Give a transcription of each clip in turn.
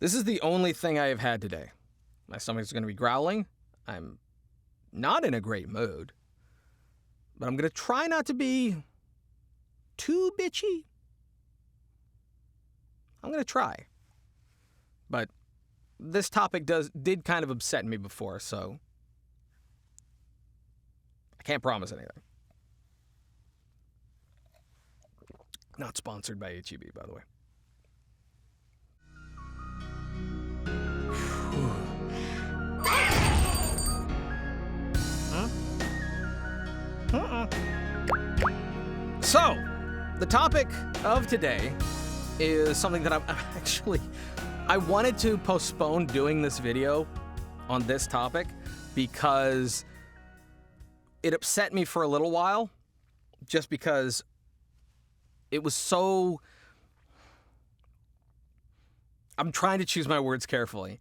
This is the only thing I have had today. My stomach's going to be growling. I'm not in a great mood. But I'm going to try not to be too bitchy. I'm going to try. But this topic did kind of upset me before, so I can't promise anything. Not sponsored by HEB, by the way. So, the topic of today is something that I wanted to postpone doing this video on this topic because it upset me for a little while, just because it was so... I'm trying to choose my words carefully.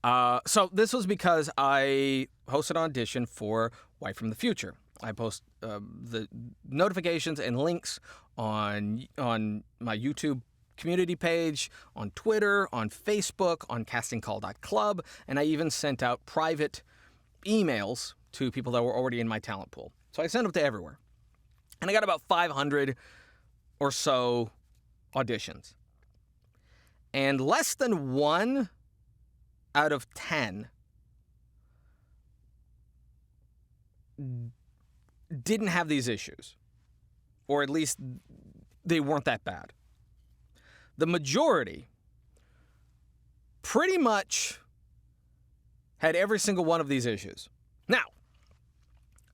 So this was because I hosted an audition for Wife from the Future. I post the notifications and links on my YouTube community page, on Twitter, on Facebook, on castingcall.club, and I even sent out private emails to people that were already in my talent pool. So I sent them to everywhere. And I got about 500 or so auditions. And less than 1 out of 10 didn't have these issues. Or at least they weren't that bad. The majority pretty much had every single one of these issues. Now,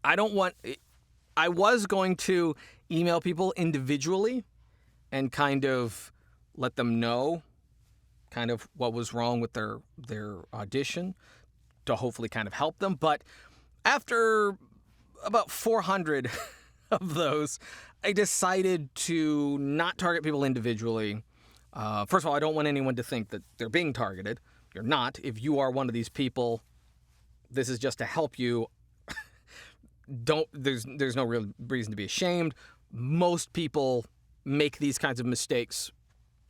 I was going to email people individually and kind of let them know kind of what was wrong with their audition to hopefully kind of help them. But after about 400 of those, I decided to not target people individually. First of all, I don't want anyone to think that they're being targeted. You're not. If you are one of these people, this is just to help you. There's no real reason to be ashamed. Most people make these kinds of mistakes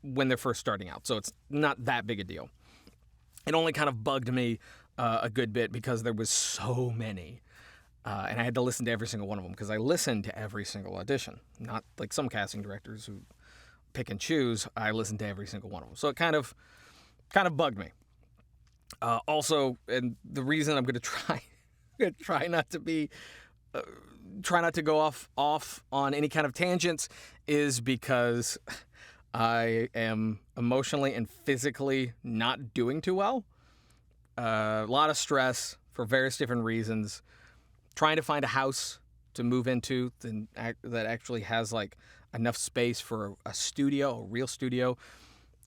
when they're first starting out, so it's not that big a deal. It only kind of bugged me a good bit because there was so many. And I had to listen to every single one of them because I listened to every single audition. Not like some casting directors who pick and choose. I listened to every single one of them. So it kind of bugged me. Also, and the reason I'm going to try not to go off on any kind of tangents is because I am emotionally and physically not doing too well. A lot of stress for various different reasons. Trying to find a house to move into that actually has like enough space for a studio, a real studio.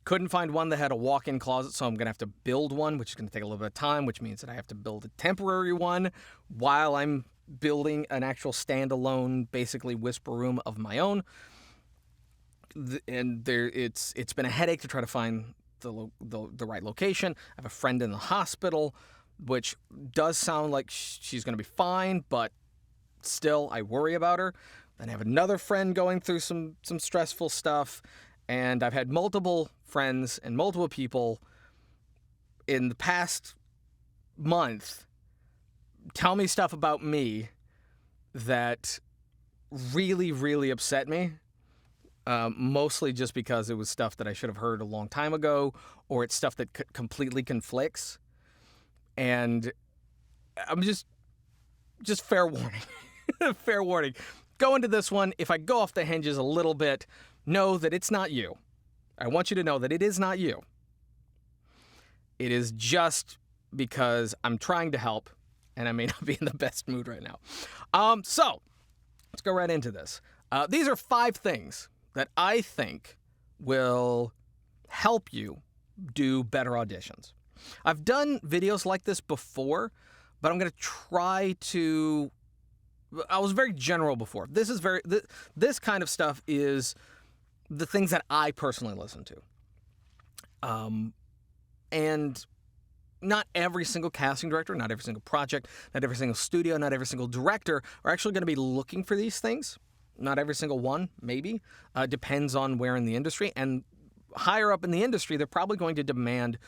Couldn't find one that had a walk-in closet, so I'm going to have to build one, which is going to take a little bit of time, which means that I have to build a temporary one while I'm building an actual standalone, basically whisper room of my own. And it's been a headache to try to find the right location. I have a friend in the hospital, which does sound like she's going to be fine, but still, I worry about her. Then I have another friend going through some stressful stuff, and I've had multiple friends and multiple people in the past month tell me stuff about me that really, really upset me. Mostly just because it was stuff that I should have heard a long time ago, or it's stuff that completely conflicts. And I'm just fair warning. Fair warning. Go into this one. If I go off the hinges a little bit, know that it's not you. I want you to know that it is not you. It is just because I'm trying to help, and I may not be in the best mood right now. So, let's go right into this. These are 5 things that I think will help you do better auditions. I've done videos like this before, but I'm going to try to... I was very general before. This kind of stuff is the things that I personally listen to. And not every single casting director, not every single project, not every single studio, not every single director are actually going to be looking for these things. Not every single one, maybe. Depends on where in the industry. And higher up in the industry, they're probably going to demand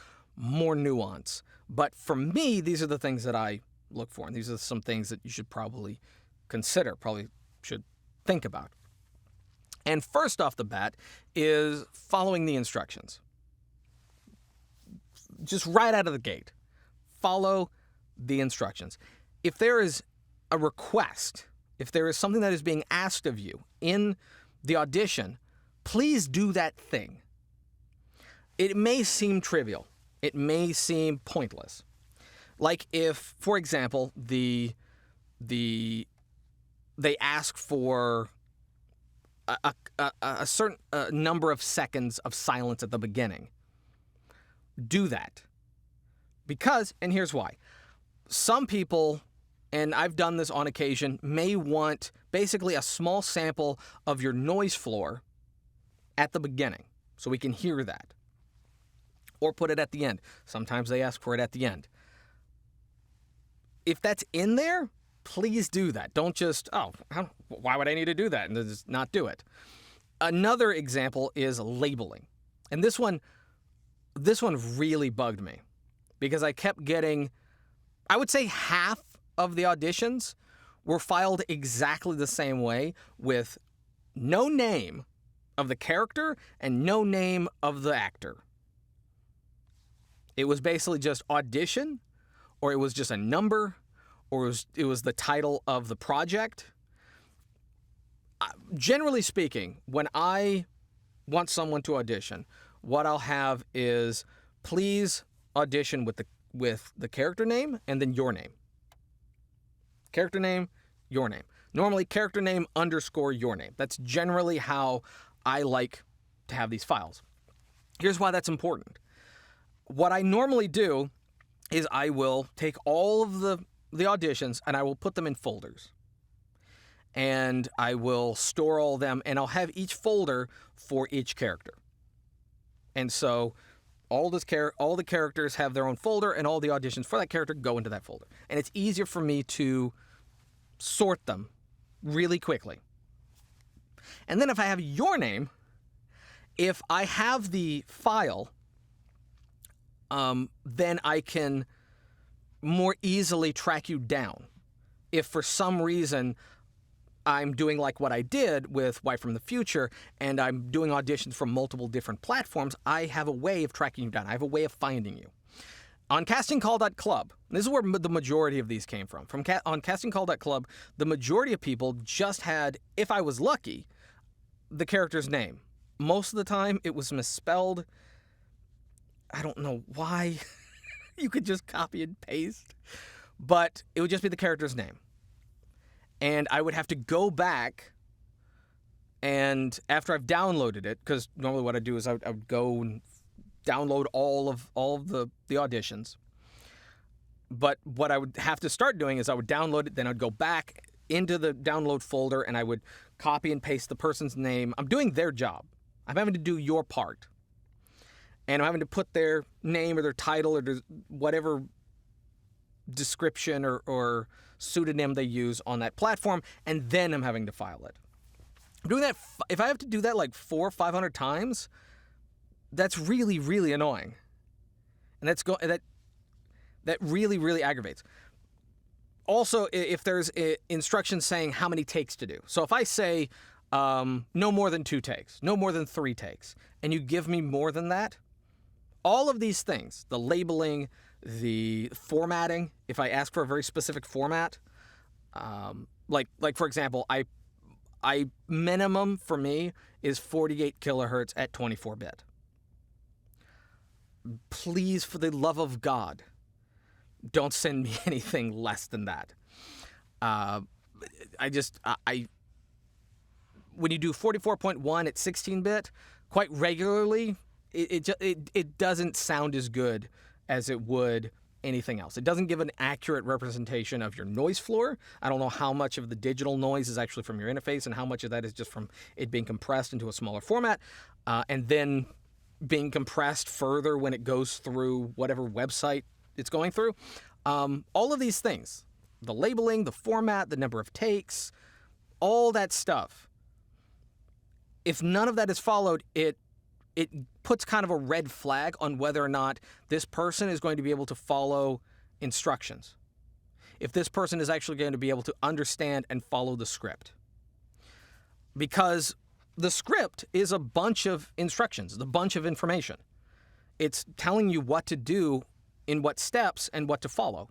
more nuance. But for me, these are the things that I look for, and these are some things that you should probably consider, probably should think about. And first off the bat is following the instructions. Just right out of the gate, follow the instructions. If there is a request, if there is something that is being asked of you in the audition, please do that thing. It may seem trivial. It may seem pointless. Like if, for example, they ask for a certain number of seconds of silence at the beginning. Do that. Because, and here's why. Some people, and I've done this on occasion, may want basically a small sample of your noise floor at the beginning so we can hear that. Or put it at the end. Sometimes they ask for it at the end. If that's in there, please do that. Don't just, why would I need to do that? And just not do it. Another example is labeling. And this one really bugged me because I kept getting, I would say half of the auditions were filed exactly the same way with no name of the character and no name of the actor. It was basically just audition, or it was just a number, or it was the title of the project. Generally speaking, when I want someone to audition, what I'll have is please audition with the character name and then your name. Character name, your name. Normally character name _ your name. That's generally how I like to have these files. Here's why that's important. What I normally do is I will take all of the auditions and I will put them in folders. And I will store all of them, and I'll have each folder for each character. And so all the characters have their own folder, and all the auditions for that character go into that folder. And it's easier for me to sort them really quickly. And then if I have your name, if I have the file, then I can more easily track you down. If for some reason I'm doing like what I did with Wife from the Future, and I'm doing auditions from multiple different platforms, I have a way of tracking you down. I have a way of finding you. On castingcall.club, this is where the majority of these came from. On castingcall.club, the majority of people just had, if I was lucky, the character's name. Most of the time, it was misspelled. I don't know why. You could just copy and paste. But it would just be the character's name. And I would have to go back, and after I've downloaded it, because normally what I do is I would go and download all of the auditions. But what I would have to start doing is I would download it, then I'd go back into the download folder, and I would copy and paste the person's name. I'm doing their job. I'm having to do your part. And I'm having to put their name or their title or whatever description or pseudonym they use on that platform, and then I'm having to file it. I'm doing that. If I have to do that like 400 or 500 times, that's really, really annoying. And that really, really aggravates. Also, if there's instructions saying how many takes to do. So if I say no more than 2 takes, no more than 3 takes, and you give me more than that, all of these things, the labeling, the formatting, if I ask for a very specific format, like for example, I minimum for me is 48 kilohertz at 24-bit. Please, for the love of God, don't send me anything less than that. When you do 44.1 at 16-bit, quite regularly, it doesn't sound as good as it would anything else. It doesn't give an accurate representation of your noise floor. I don't know how much of the digital noise is actually from your interface and how much of that is just from it being compressed into a smaller format, and then being compressed further when it goes through whatever website it's going through. All of these things, the labeling, the format, the number of takes, all that stuff, if none of that is followed, it it puts kind of a red flag on whether or not this person is going to be able to follow instructions. If this person is actually going to be able to understand and follow the script. Because the script is a bunch of instructions, a bunch of information. It's telling you what to do in what steps and what to follow.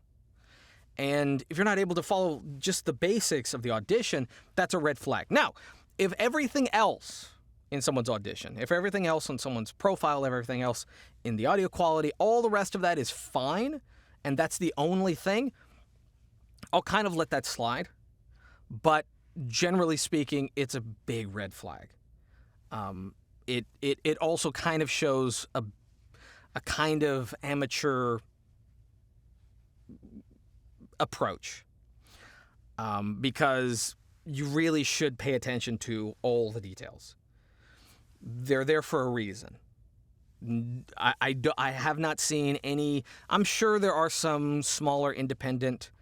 And if you're not able to follow just the basics of the audition, that's a red flag. Now, if everything else in someone's audition, if everything else on someone's profile, everything else in the audio quality, all the rest of that is fine, and that's the only thing, I'll kind of let that slide. But generally speaking, it's a big red flag. It also kind of shows a kind of amateur approach, because you really should pay attention to all the details. They're there for a reason. I have not seen any. I'm sure there are some smaller independent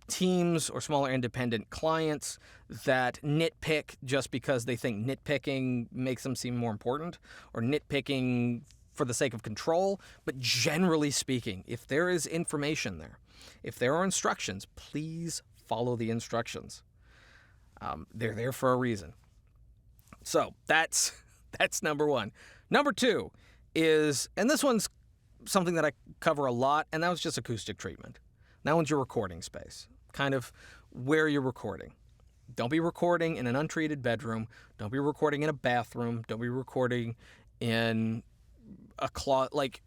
teams or smaller independent clients that nitpick just because they think nitpicking makes them seem more important, or nitpicking for the sake of control. But generally speaking, if there is information there, if there are instructions, please follow the instructions. They're there for a reason. So that's number one. Number two is, and this one's something that I cover a lot, and that was just acoustic treatment. That one's your recording space, kind of where you're recording. Don't be recording in an untreated bedroom. Don't be recording in a bathroom. Don't be recording in a closet. Like,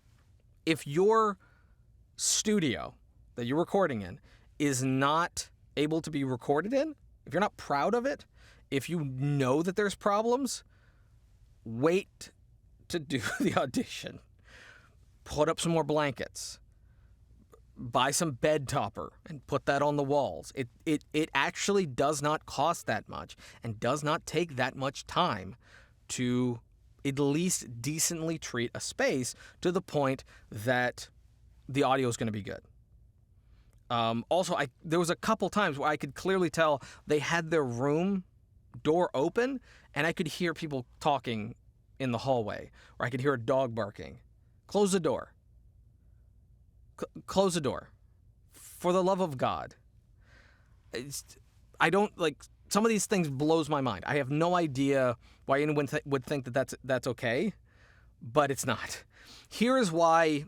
if your studio that you're recording in is not able to be recorded in, if you're not proud of it, if you know that there's problems, wait to do the audition. Put up some more blankets. Buy some bed topper and put that on the walls. It actually does not cost that much and does not take that much time to at least decently treat a space to the point that the audio is going to be good. Also, there was a couple times where I could clearly tell they had their room door open, and I could hear people talking in the hallway, or I could hear a dog barking. Close the door. Close the door. For the love of God. I don't, like, some of these things blows my mind. I have no idea why anyone would think that that's okay, but it's not. Here is why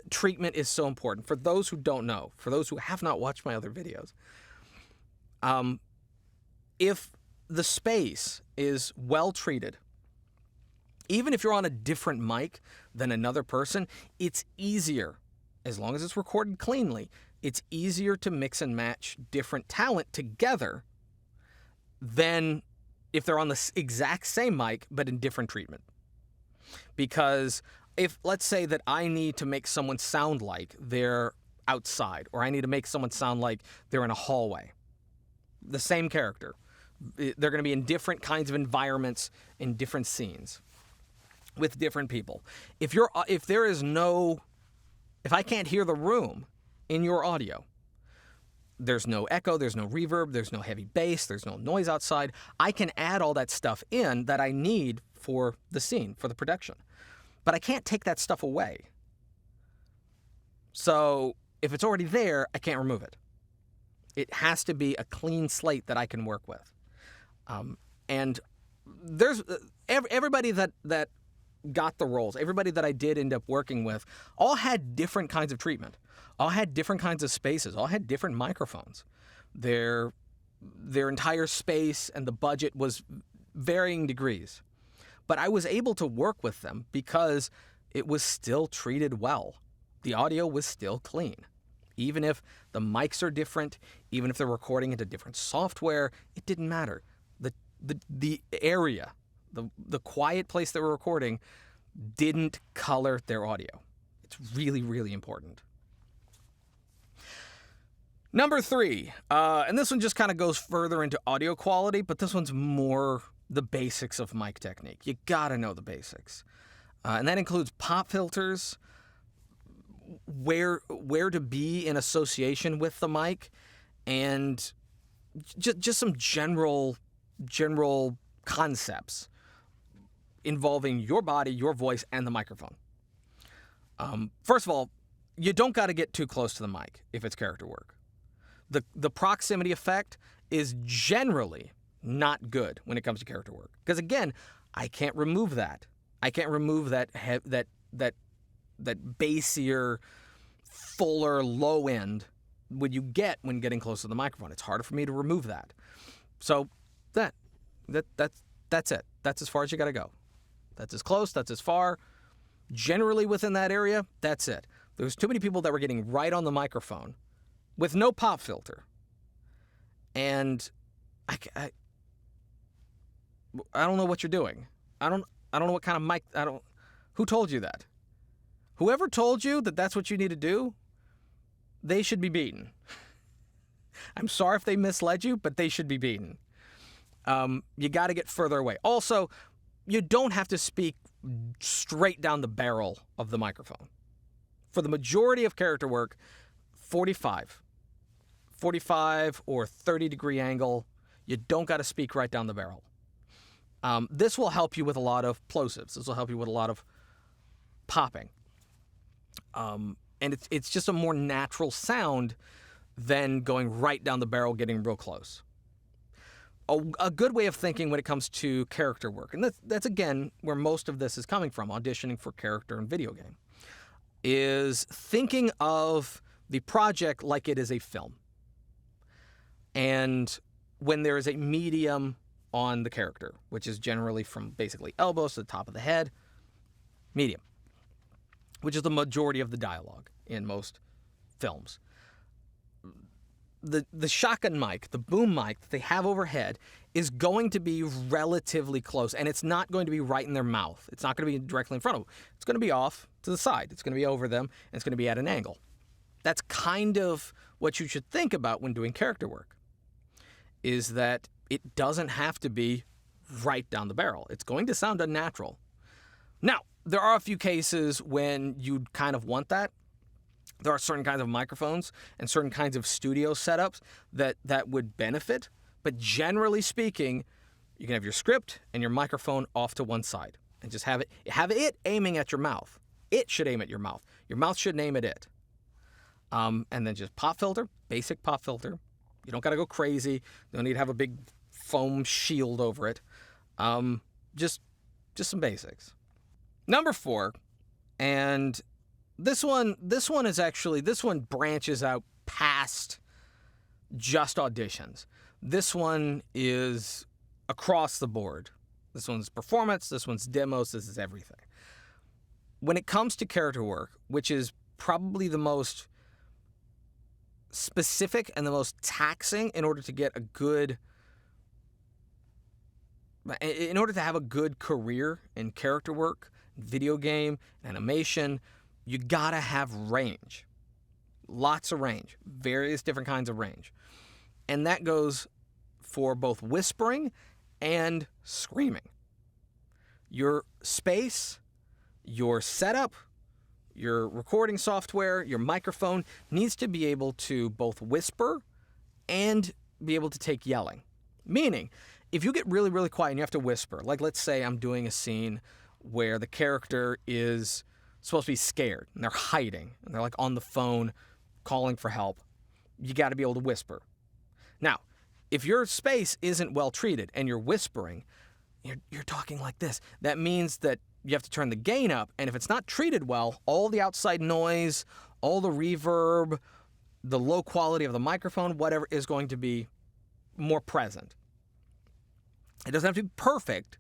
treatment is so important. For those who don't know, for those who have not watched my other videos, if the space is well treated, even if you're on a different mic than another person, it's easier, as long as it's recorded cleanly, it's easier to mix and match different talent together than if they're on the exact same mic but in different treatment. Because if, let's say that I need to make someone sound like they're outside, or I need to make someone sound like they're in a hallway, the same character, they're going to be in different kinds of environments, in different scenes, with different people. If I can't hear the room in your audio, there's no echo, there's no reverb, there's no heavy bass, there's no noise outside, I can add all that stuff in that I need for the scene, for the production. But I can't take that stuff away. So if it's already there, I can't remove it. It has to be a clean slate that I can work with. And there's everybody that got the roles, everybody that I did end up working with, all had different kinds of treatment, all had different kinds of spaces, all had different microphones. Their entire space and the budget was varying degrees. But I was able to work with them because it was still treated well. The audio was still clean. Even if the mics are different, even if they're recording into different software, it didn't matter. The area, the quiet place they were recording didn't color their audio. It's really, really important. Number 3, and this one just kind of goes further into audio quality, but this one's more the basics of mic technique. You gotta know the basics. And that includes pop filters, where to be in association with the mic, and just some general concepts. involving your body, your voice, and the microphone. First of all, you don't got to get too close to the mic if it's character work. The proximity effect is generally not good when it comes to character work. Because again, I can't remove that. I can't remove that bassier, fuller low end would you get when getting close to the microphone. It's harder for me to remove that. So that's it. That's as far as you got to go. That's as close, that's as far. Generally within that area, that's it. There's too many people that were getting right on the microphone with no pop filter. And I don't know what you're doing. I don't know what kind of mic, who told you that? Whoever told you that that's what you need to do, they should be beaten. I'm sorry if they misled you, but they should be beaten. You got to get further away. Also, you don't have to speak straight down the barrel of the microphone. For the majority of character work, 45 or 30-degree angle, you don't got to speak right down the barrel. This will help you with a lot of plosives. This will help you with a lot of popping. And it's just a more natural sound than going right down the barrel, getting real close. A good way of thinking when it comes to character work, and that's again where most of this is coming from, auditioning for character in video game, is thinking of the project like it is a film. And when there is a medium on the character, which is generally from basically elbows to the top of the head, medium, which is the majority of the dialogue in most films. The shotgun mic, the boom mic that they have overhead is going to be relatively close, and it's not going to be right in their mouth. It's not going to be directly in front of them. It's going to be off to the side. It's going to be over them, and it's going to be at an angle. That's kind of what you should think about when doing character work, is that it doesn't have to be right down the barrel. It's going to sound unnatural. Now, there are a few cases when you'd kind of want that. There are certain kinds of microphones and certain kinds of studio setups that would benefit. But generally speaking, you can have your script and your microphone off to one side and just have it aiming at your mouth. It should aim at your mouth. Your mouth shouldn't aim at it. And then just pop filter, basic pop filter. You don't got to go crazy. You don't need to have a big foam shield over it. Just some basics. Number 4, and this one branches out past just auditions. This one is across the board. This one's performance, this one's demos, this is everything. When it comes to character work, which is probably the most specific and the most taxing in order to have a good career in character work, video game, animation, you gotta have range. Lots of range. Various different kinds of range. And that goes for both whispering and screaming. Your space, your setup, your recording software, your microphone needs to be able to both whisper and be able to take yelling. Meaning, if you get really, really quiet and you have to whisper, like let's say I'm doing a scene where the character is supposed to be scared and they're hiding and they're like on the phone calling for help, you got to be able to whisper. Now, if your space isn't well treated and you're whispering, you're talking like this. That means that you have to turn the gain up, and if it's not treated well, all the outside noise, all the reverb, the low quality of the microphone, whatever, is going to be more present. It doesn't have to be perfect,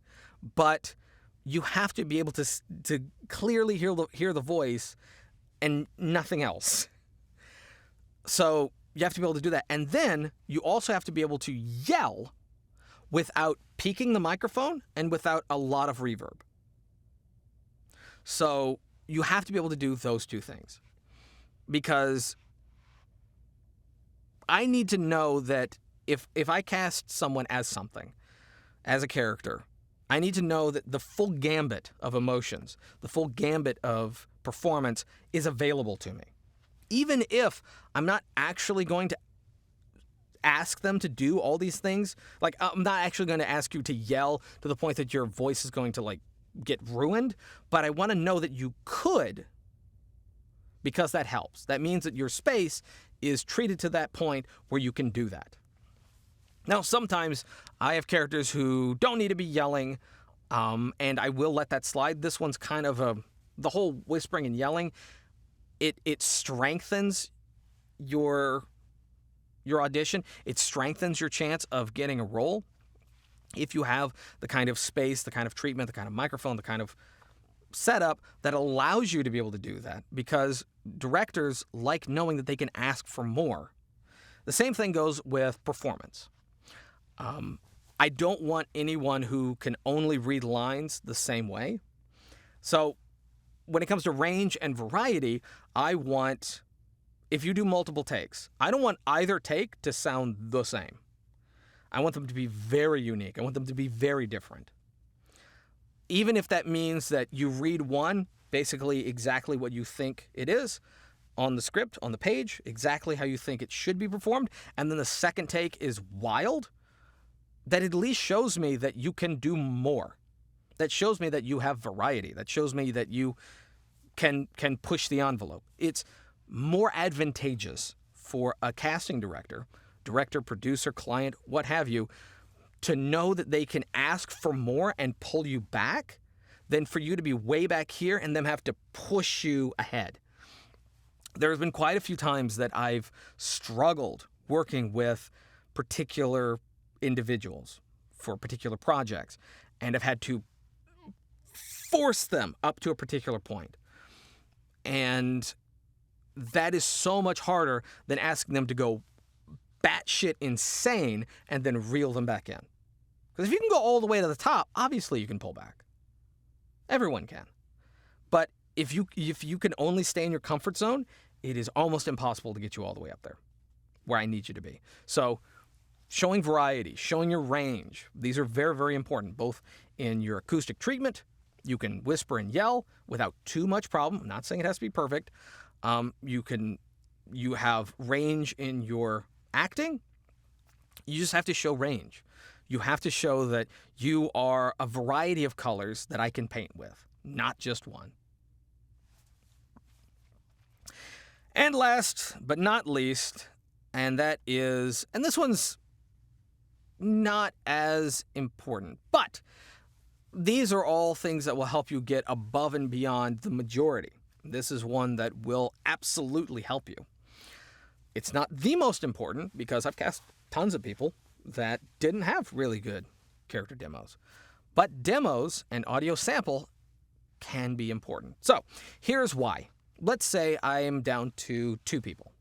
but you have to be able to clearly hear the voice and nothing else. So you have to be able to do that. And then you also have to be able to yell without peaking the microphone and without a lot of reverb. So you have to be able to do those two things. Because I need to know that if I cast someone as something, as a character, I need to know that the full gambit of emotions, the full gambit of performance is available to me. Even if I'm not actually going to ask them to do all these things, like I'm not actually going to ask you to yell to the point that your voice is going to like get ruined, but I want to know that you could, because that helps. That means that your space is treated to that point where you can do that. Now, sometimes I have characters who don't need to be yelling, and I will let that slide. This one's kind of the whole whispering and yelling, it strengthens your audition. It strengthens your chance of getting a role if you have the kind of space, the kind of treatment, the kind of microphone, the kind of setup that allows you to be able to do that, because directors like knowing that they can ask for more. The same thing goes with performance. I don't want anyone who can only read lines the same way. So when it comes to range and variety, I want, if you do multiple takes, I don't want either take to sound the same. I want them to be very unique. I want them to be very different. Even if that means that you read one, basically exactly what you think it is on the script, on the page, exactly how you think it should be performed, and then the second take is wild, that at least shows me that you can do more. That shows me that you have variety. That shows me that you can push the envelope. It's more advantageous for a casting director, producer, client, what have you, to know that they can ask for more and pull you back than for you to be way back here and them have to push you ahead. There's been quite a few times that I've struggled working with particular individuals for particular projects and have had to force them up to a particular point. And that is so much harder than asking them to go batshit insane and then reel them back in. Because if you can go all the way to the top, obviously you can pull back. Everyone can. But if you can only stay in your comfort zone, it is almost impossible to get you all the way up there where I need you to be. So showing variety, showing your range, these are very, very important, both in your acoustic treatment. You can whisper and yell without too much problem. I'm not saying it has to be perfect. You have range in your acting. You just have to show range. You have to show that you are a variety of colors that I can paint with, not just one. And last but not least, and this one's not as important, but these are all things that will help you get above and beyond the majority. This is one that will absolutely help you. It's not the most important because I've cast tons of people that didn't have really good character demos. But demos and audio sample can be important. So here's why. Let's say I am down to 2 people.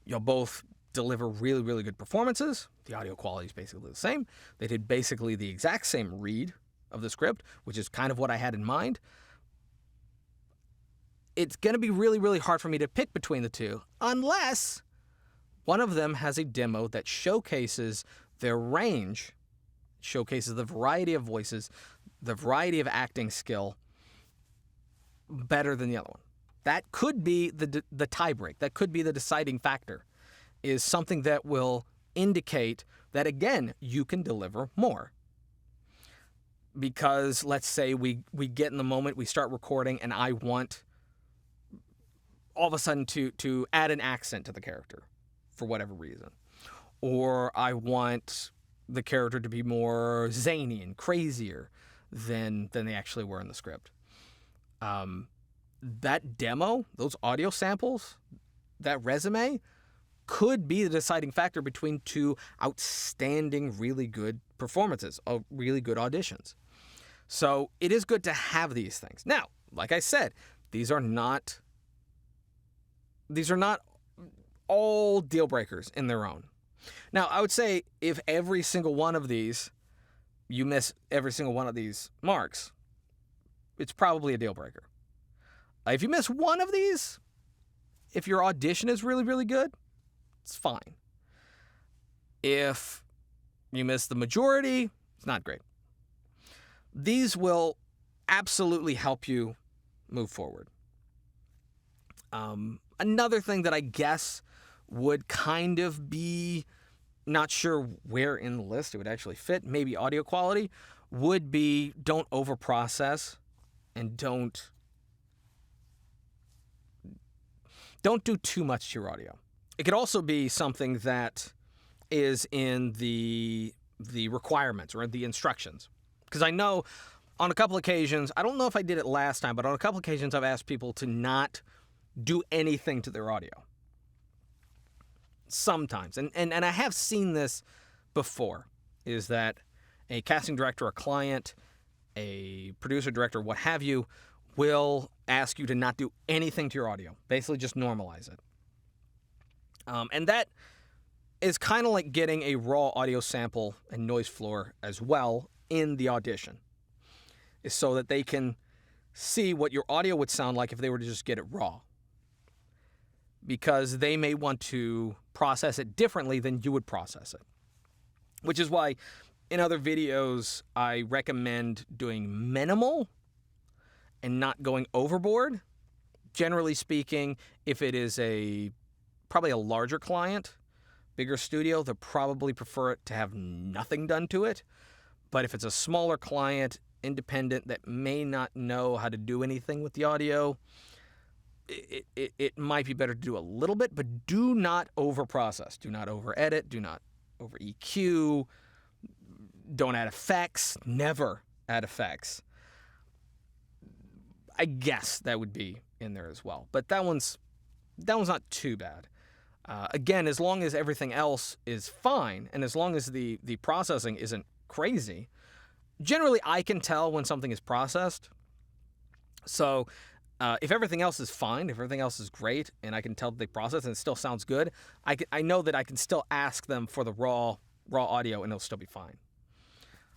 You'll both deliver really, really good performances. The audio quality is basically the same. They did basically the exact same read of the script, which is kind of what I had in mind. It's going to be really, really hard for me to pick between the two unless one of them has a demo that showcases their range, showcases the variety of voices, the variety of acting skill better than the other one. That could be the tiebreak. That could be the deciding factor, is something that will indicate that, again, you can deliver more. Because let's say we get in the moment, we start recording, and I want all of a sudden to add an accent to the character for whatever reason. Or I want the character to be more zany and crazier than they actually were in the script. That demo, those audio samples, that resume could be the deciding factor between 2 outstanding, really good performances, really good auditions. So it is good to have these things. Now, like I said, these are not all deal breakers in their own. Now, I would say if every single one of these, you miss every single one of these marks, it's probably a deal breaker. If you miss one of these, if your audition is really, really good, it's fine. If you miss the majority, it's not great. These will absolutely help you move forward. Another thing that I guess would kind of be, not sure where in the list it would actually fit, maybe audio quality, would be don't overprocess and don't do too much to your audio. It could also be something that is in the requirements or the instructions. Because I know on a couple occasions, I don't know if I did it last time, but on a couple occasions I've asked people to not do anything to their audio. Sometimes. And I have seen this before, is that a casting director, a client, a producer, director, what have you, will ask you to not do anything to your audio. Basically just normalize it. And that is kind of like getting a raw audio sample and noise floor as well in the audition, is so that they can see what your audio would sound like if they were to just get it raw. Because they may want to process it differently than you would process it. Which is why in other videos I recommend doing minimal and not going overboard. Generally speaking, if it is probably a larger client, bigger studio, they'll probably prefer it to have nothing done to it. But if it's a smaller client, independent, that may not know how to do anything with the audio, it might be better to do a little bit, but do not overprocess. Do not over-edit. Do not over-EQ. Don't add effects. Never add effects. I guess that would be in there as well. But that one's not too bad. Again, as long as everything else is fine, and as long as the processing isn't crazy, generally I can tell when something is processed. So if everything else is fine, if everything else is great, and I can tell that they process and it still sounds good, I know that I can still ask them for the raw audio and it'll still be fine.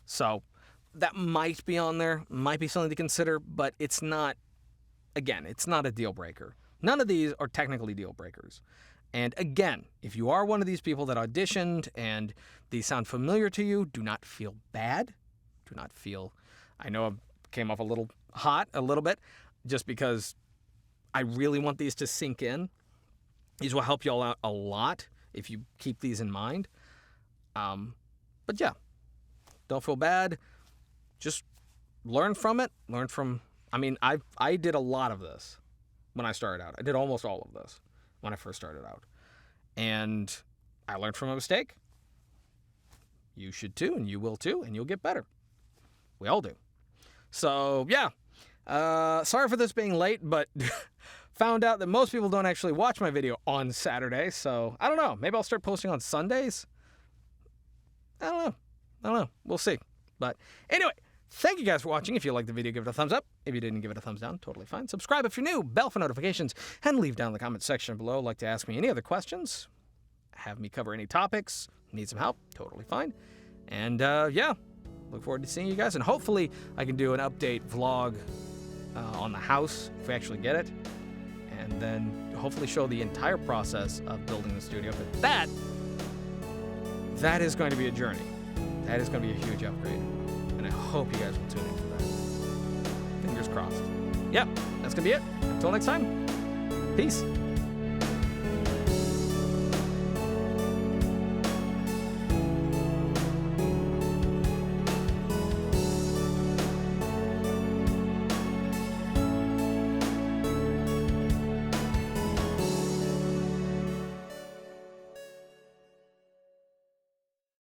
So that might be on there, might be something to consider, but it's not a deal breaker. None of these are technically deal breakers. And again, if you are one of these people that auditioned and these sound familiar to you, do not feel bad. Do not feel, I know I came off a little hot, a little bit, just because I really want these to sink in. These will help you all out a lot if you keep these in mind. But yeah, don't feel bad. Just learn from it. I did a lot of this when I started out. I did almost all of this when I first started out. And I learned from a mistake. You should too, and you will too, and you'll get better. We all do. So, yeah. Sorry for this being late, but found out that most people don't actually watch my video on Saturday, so I don't know. Maybe I'll start posting on Sundays? I don't know. We'll see. But anyway, thank you guys for watching. If you liked the video, give it a thumbs up. If you didn't, give it a thumbs down. Totally fine. Subscribe if you're new. Bell for notifications. And leave down in the comment section below. Like to ask me any other questions. Have me cover any topics. Need some help. Totally fine. And yeah, look forward to seeing you guys. And hopefully I can do an update vlog on the house if we actually get it. And then hopefully show the entire process of building the studio. But that is going to be a journey. That is going to be a huge upgrade. And I hope you guys will tune into that. Fingers crossed. Yep, that's going to be it. Until next time, peace.